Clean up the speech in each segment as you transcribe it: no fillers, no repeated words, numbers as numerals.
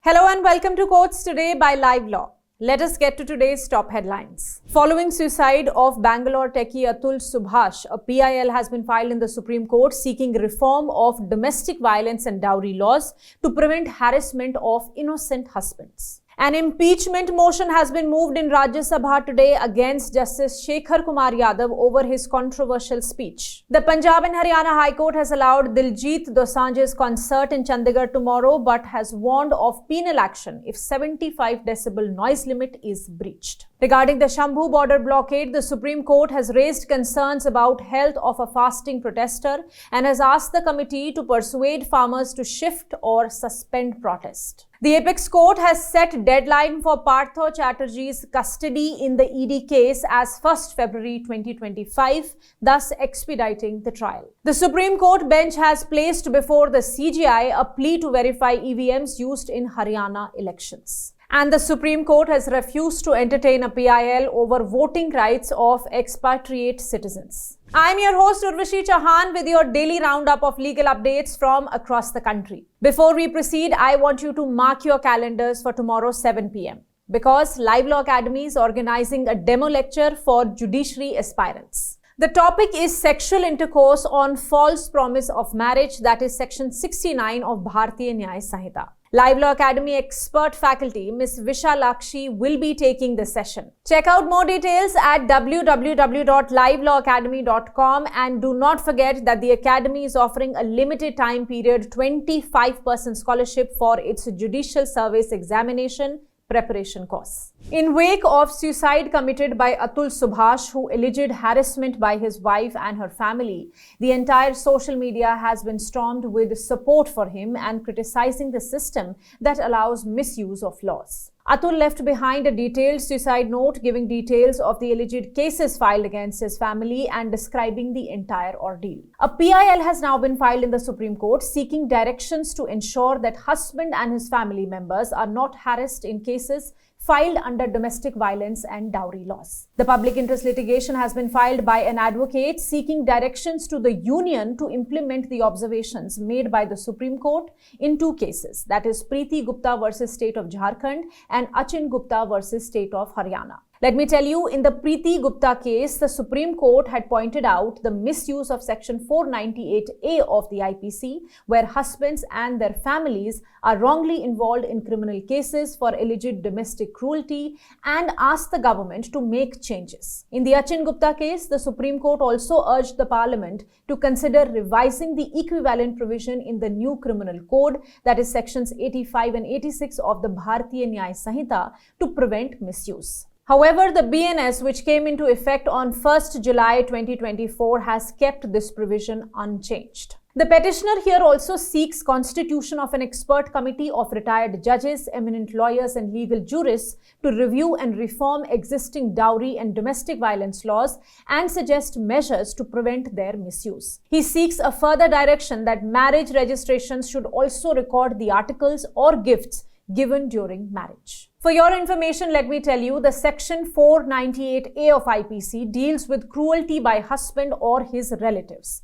Hello and welcome to Courts Today by Live Law. Let us get to today's top headlines. Following suicide of Bangalore techie Atul Subhash, a PIL has been filed in the Supreme Court seeking reform of domestic violence and dowry laws to prevent harassment of innocent husbands. An impeachment motion has been moved in Rajya Sabha today against Justice Shekhar Kumar Yadav over his controversial speech. The Punjab and Haryana High Court has allowed Diljit Dosanjh's concert in Chandigarh tomorrow but has warned of penal action if 75 decibel noise limit is breached. Regarding the Shambhu border blockade, the Supreme Court has raised concerns about health of a fasting protester and has asked the committee to persuade farmers to shift or suspend protest. The Apex Court has set deadline for Partha Chatterjee's custody in the ED case as 1st February 2025, thus expediting the trial. The Supreme Court bench has placed before the CGI a plea to verify EVMs used in Haryana elections. And the Supreme Court has refused to entertain a PIL over voting rights of expatriate citizens. I'm your host Urvashi Chauhan with your daily roundup of legal updates from across the country. Before we proceed, I want you to mark your calendars for tomorrow 7 p.m. because Live Law Academy is organizing a demo lecture for judiciary aspirants. The topic is sexual intercourse on false promise of marriage, that is section 69 of Bharatiya Nyaya Sanhita. Live Law Academy expert faculty Ms. Vishalakshi will be taking the session. Check out more details at www.livelawacademy.com and do not forget that the Academy is offering a limited time period 25% scholarship for its judicial service examination preparation course. In wake of suicide committed by Atul Subhash, who alleged harassment by his wife and her family, the entire social media has been stormed with support for him and criticizing the system that allows misuse of laws. Atul left behind a detailed suicide note giving details of the alleged cases filed against his family and describing the entire ordeal. A PIL has now been filed in the Supreme Court seeking directions to ensure that husband and his family members are not harassed in cases filed under domestic violence and dowry laws. The public interest litigation has been filed by an advocate seeking directions to the union to implement the observations made by the Supreme Court in two cases, that is Preeti Gupta versus State of Jharkhand and Achin Gupta versus State of Haryana. Let me tell you, in the Preeti Gupta case, the Supreme Court had pointed out the misuse of Section 498A of the IPC, where husbands and their families are wrongly involved in criminal cases for alleged domestic cruelty and asked the government to make changes. In the Achin Gupta case, the Supreme Court also urged the Parliament to consider revising the equivalent provision in the new criminal code, that is Sections 85 and 86 of the Bharatiya Nyaya Sanhita, to prevent misuse. However, the BNS, which came into effect on 1st July 2024, has kept this provision unchanged. The petitioner here also seeks constitution of an expert committee of retired judges, eminent lawyers and legal jurists to review and reform existing dowry and domestic violence laws and suggest measures to prevent their misuse. He seeks a further direction that marriage registrations should also record the articles or gifts given during marriage. For your information, let me tell you, the Section 498A of IPC deals with cruelty by husband or his relatives.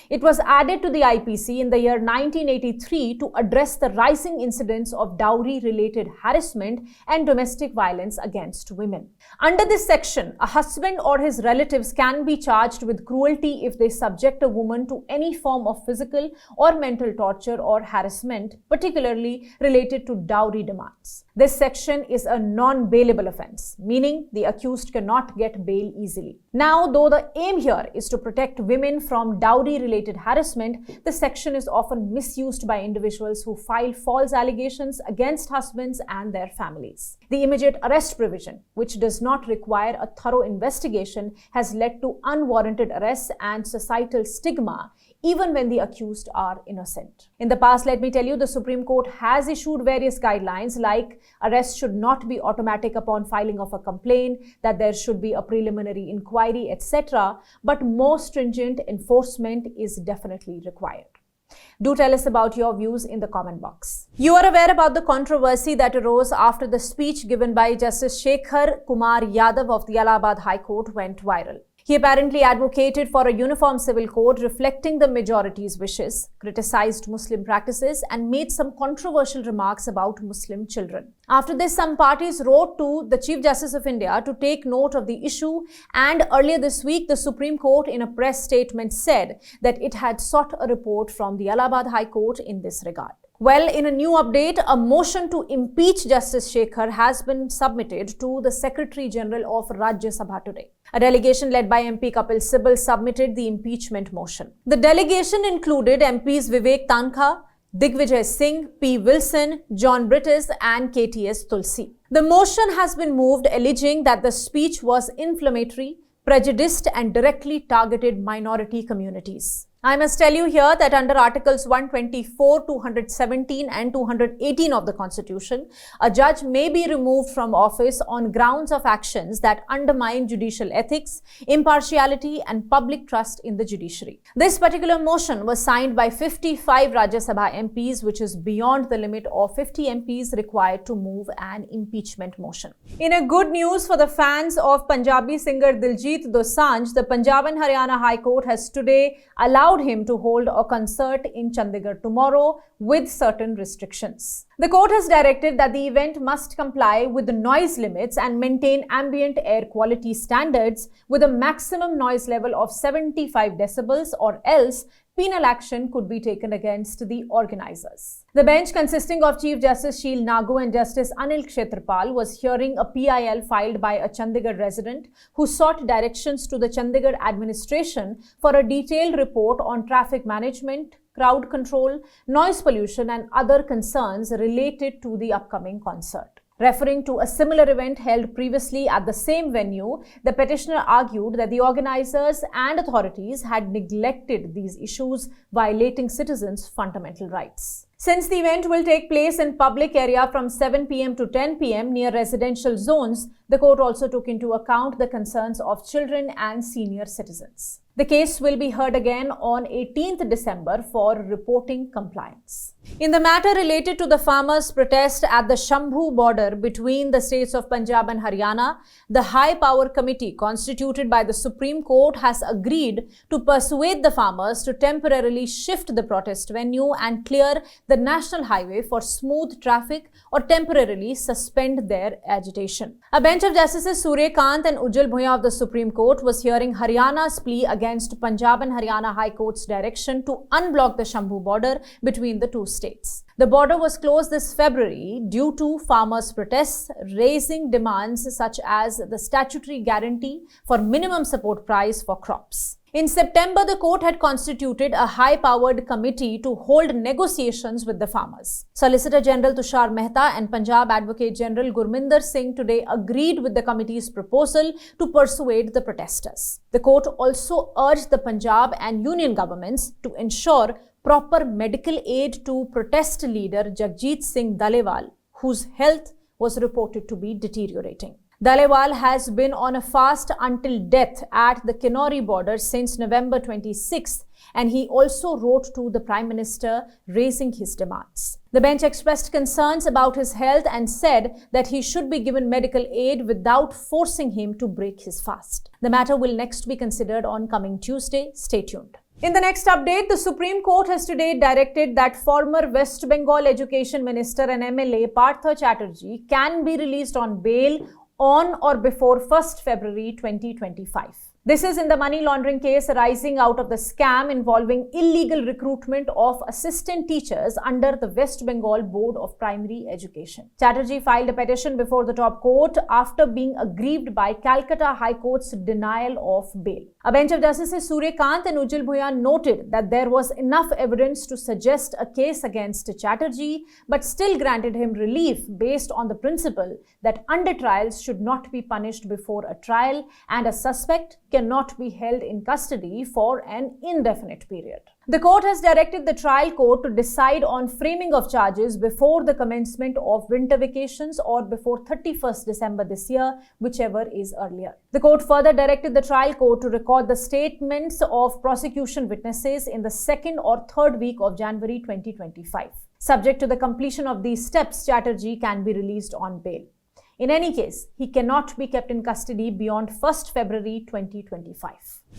It was added to the IPC in the year 1983 to address the rising incidence of dowry-related harassment and domestic violence against women. Under this section, a husband or his relatives can be charged with cruelty if they subject a woman to any form of physical or mental torture or harassment, particularly related to dowry demands. This section is a non-bailable offense, meaning the accused cannot get bail easily. Now, though the aim here is to protect women from dowry-related harassment, the section is often misused by individuals who file false allegations against husbands and their families. The immediate arrest provision, which does not require a thorough investigation, has led to unwarranted arrests and societal stigma, even when the accused are innocent. In the past, let me tell you, the Supreme Court has issued various guidelines like arrest should not be automatic upon filing of a complaint, that there should be a preliminary inquiry, etc. But more stringent enforcement is definitely required. Do tell us about your views in the comment box. You are aware about the controversy that arose after the speech given by Justice Shekhar Kumar Yadav of the Allahabad High Court went viral. He apparently advocated for a uniform civil code reflecting the majority's wishes, criticized Muslim practices, and made some controversial remarks about Muslim children. After this, some parties wrote to the Chief Justice of India to take note of the issue, and earlier this week, the Supreme Court in a press statement said that it had sought a report from the Allahabad High Court in this regard. Well, in a new update, a motion to impeach Justice Shekhar has been submitted to the Secretary General of Rajya Sabha today. A delegation led by MP Kapil Sibal submitted the impeachment motion. The delegation included MPs Vivek Tankha, Digvijay Singh, P. Wilson, John Brittis, and KTS Tulsi. The motion has been moved alleging that the speech was inflammatory, prejudiced, and directly targeted minority communities. I must tell you here that under Articles 124, 217 and 218 of the Constitution, a judge may be removed from office on grounds of actions that undermine judicial ethics, impartiality and public trust in the judiciary. This particular motion was signed by 55 Rajya Sabha MPs, which is beyond the limit of 50 MPs required to move an impeachment motion. In a good news for the fans of Punjabi singer Diljit Dosanjh, the Punjab and Haryana High Court has today allowed him to hold a concert in Chandigarh tomorrow with certain restrictions. The court has directed that the event must comply with the noise limits and maintain ambient air quality standards with a maximum noise level of 75 decibels, or else penal action could be taken against the organizers. The bench, consisting of Chief Justice Sheel Nagu and Justice Anil Kshetrapal, was hearing a PIL filed by a Chandigarh resident who sought directions to the Chandigarh administration for a detailed report on traffic management, crowd control, noise pollution, and other concerns related to the upcoming concert. Referring to a similar event held previously at the same venue, the petitioner argued that the organizers and authorities had neglected these issues, violating citizens' fundamental rights. Since the event will take place in public area from 7 p.m. to 10 p.m. near residential zones, the court also took into account the concerns of children and senior citizens. The case will be heard again on 18th December for reporting compliance. In the matter related to the farmers' protest at the Shambhu border between the states of Punjab and Haryana, the High Power Committee constituted by the Supreme Court has agreed to persuade the farmers to temporarily shift the protest venue and clear the national highway for smooth traffic or temporarily suspend their agitation. A bench of Justices Surya Kant and Ujjwal Bhuya of the Supreme Court was hearing Haryana's plea against Punjab and Haryana High Court's direction to unblock the Shambhu border between the two states. The border was closed this February due to farmers' protests raising demands such as the statutory guarantee for minimum support price for crops. In September, the court had constituted a high-powered committee to hold negotiations with the farmers. Solicitor General Tushar Mehta and Punjab Advocate General Gurminder Singh today agreed with the committee's proposal to persuade the protesters. The court also urged the Punjab and union governments to ensure proper medical aid to protest leader Jagjit Singh Dalewal, whose health was reported to be deteriorating. Dalewal has been on a fast until death at the Kinnauri border since November 26th, and he also wrote to the Prime Minister raising his demands. The bench expressed concerns about his health and said that he should be given medical aid without forcing him to break his fast. The matter will next be considered on coming Tuesday. Stay tuned. In the next update, the Supreme Court has today directed that former West Bengal Education Minister and MLA Partha Chatterjee can be released on bail on or before 1st February 2025. This is in the money laundering case arising out of the scam involving illegal recruitment of assistant teachers under the West Bengal Board of Primary Education. Chatterjee filed a petition before the top court after being aggrieved by Calcutta High Court's denial of bail. A bench of Justices Surya Kant and Ujjwal Bhuya noted that there was enough evidence to suggest a case against Chatterjee, but still granted him relief based on the principle that under trials should not be punished before a trial and a suspect cannot be held in custody for an indefinite period. The court has directed the trial court to decide on framing of charges before the commencement of winter vacations or before 31st December this year, whichever is earlier. The court further directed the trial court to record the statements of prosecution witnesses in the second or third week of January 2025. Subject to the completion of these steps, Chatterjee can be released on bail. In any case, he cannot be kept in custody beyond 1st February 2025.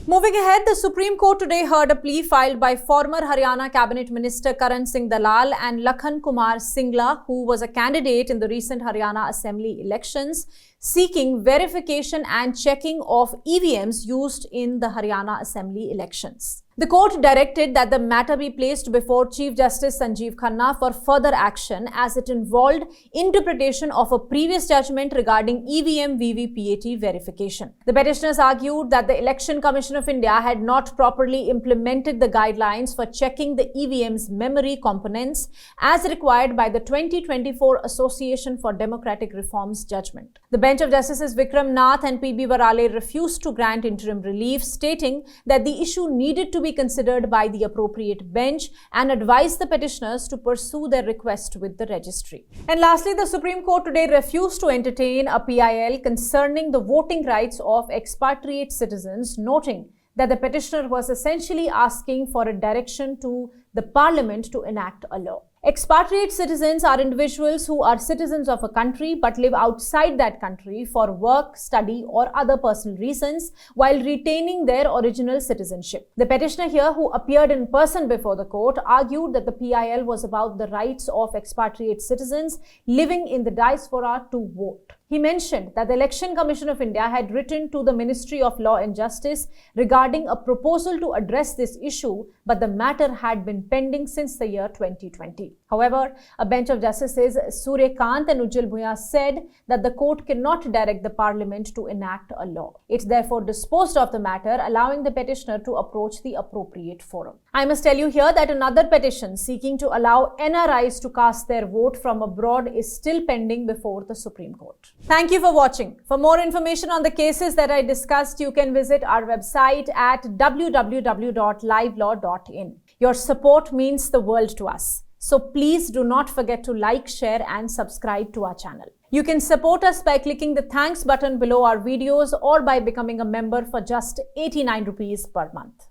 Moving ahead, the Supreme Court today heard a plea filed by former Haryana Cabinet Minister Karan Singh Dalal and Lakhan Kumar Singla, who was a candidate in the recent Haryana Assembly elections, seeking verification and checking of EVMs used in the Haryana Assembly elections. The court directed that the matter be placed before Chief Justice Sanjeev Khanna for further action, as it involved interpretation of a previous judgment regarding EVM VVPAT verification. The petitioners argued that the Election Commission of India had not properly implemented the guidelines for checking the EVM's memory components as required by the 2024 Association for Democratic Reforms judgment. The bench of Justices Vikram Nath and P.B. Varale refused to grant interim relief, stating that the issue needed to be considered by the appropriate bench and advised the petitioners to pursue their request with the registry. And lastly, the Supreme Court today refused to entertain a PIL concerning the voting rights of expatriate citizens, noting that the petitioner was essentially asking for a direction to the Parliament to enact a law. Expatriate citizens are individuals who are citizens of a country but live outside that country for work, study, or other personal reasons while retaining their original citizenship. The petitioner here, who appeared in person before the court, argued that the PIL was about the rights of expatriate citizens living in the diaspora to vote. He mentioned that the Election Commission of India had written to the Ministry of Law and Justice regarding a proposal to address this issue, but the matter had been pending since the year 2020. However, a bench of Justices Suryakant and Ujjal Bhuya said that the court cannot direct the Parliament to enact a law. It therefore disposed of the matter, allowing the petitioner to approach the appropriate forum. I must tell you here that another petition seeking to allow NRIs to cast their vote from abroad is still pending before the Supreme Court. Thank you for watching. For more information on the cases that I discussed, you can visit our website at www.livelaw.in. Your support means the world to us. So please do not forget to like, share and subscribe to our channel. You can support us by clicking the thanks button below our videos or by becoming a member for just 89 rupees per month.